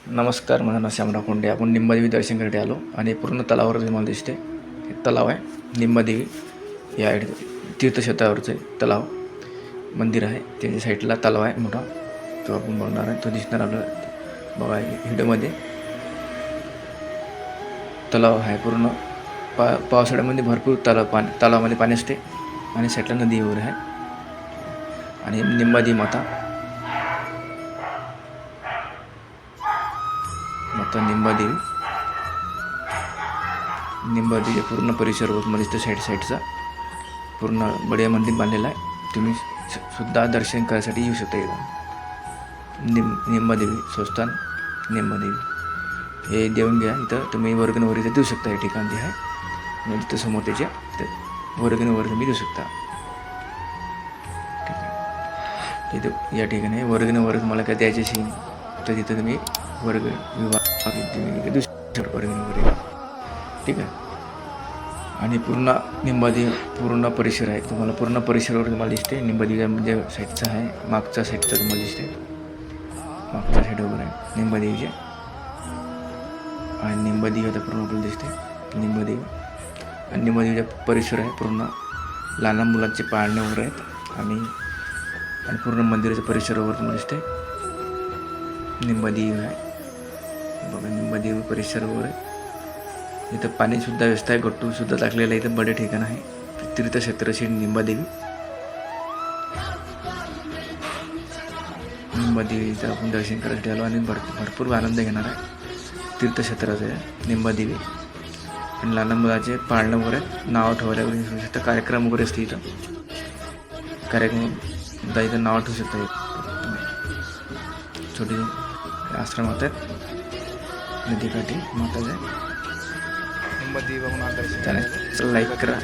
नमस्कार, माझं नाव श्यामराव कोंडे. आपण निंबादेवी दर्शन करण्यासाठी आलो आणि पूर्ण तलावावर तुम्हाला दिसते एक तलाव आहे. निंबादेवी या तीर्थक्षेत्रावरचं तलाव मंदिर आहे. त्याच्या साईडला तलाव आहे मोठा, तो आपण बघणार आहे. तो दिसणार आपल्याला बघा व्हिडिओमध्ये. तलाव आहे पूर्ण पावसाळ्यामध्ये भरपूर तलावामध्ये पाणी असते आणि साईडला नदी वगैरे आहे. आणि निंबादेवी माता निंबादेवी पूर्ण परिसर मध्ये दिसतो. साईडचा पूर्ण बढिया मंदिर बांधलेलं आहे. तुम्ही सुद्धा दर्शन करायसाठी येऊ शकता. इथं निंबादेवी संस्थान निंबादेवी हे देऊन घ्या. इथं तुम्ही वर्गण वगैरे देऊ शकता. या ठिकाणी आहे म्हणजे तिथं समोर त्याच्या वर्गण वगैरे तुम्ही देऊ शकता. ठीक आहे, इथं या ठिकाणी वर्गण वगैरे तुम्हाला काय द्यायची असेल तर तिथं तुम्ही वर्ग विभाग देऊ शकता वर्गण वगैरे. ठीक आहे. आणि पूर्ण निंबादेवी पूर्ण परिसर आहे. तुम्हाला पूर्ण परिसरावर तुम्हाला दिसते. निंबादेवी म्हणजे साईडचा आहे, मागच्या साईडचा तुम्हाला दिसते. मागच्या साईड वगैरे आहे निंबादेवीचे. आणि निंबादेवी आता पूर्ण आपल्याला दिसते निंबादेवी. आणि निंबादेवीचा परिसर आहे पूर्ण लहान मुलांचे पाळणे वगैरे आहेत. आणि पूर्ण मंदिराच्या परिसरावर तुम्हाला दिसते निंबादेवी आहे. बघा निंबादेवी परिसर वगैरे. इथं पाणीसुद्धा व्यवस्था आहे. गट्टूसुद्धा टाकलेलं आहे. इथं बडे ठिकाण आहे. तीर्थक्षेत्र श्री निंबादेवीचं आपण दर्शन करायसाठी आलो आणि भरपूर आनंद घेणार आहे. तीर्थक्षेत्राचं आहे निंबादेवी. आणि लहान मुलाचे पाळणं वगैरे नाव ठेवायला वगैरे कार्यक्रम वगैरे असते. इथं कार्यक्रमसुद्धा इथं नाव ठेवू शकता. छोटी आश्रमात आहेत. नदीकाठी माताचं आहे. निंबादेवी बघून लाईक करा.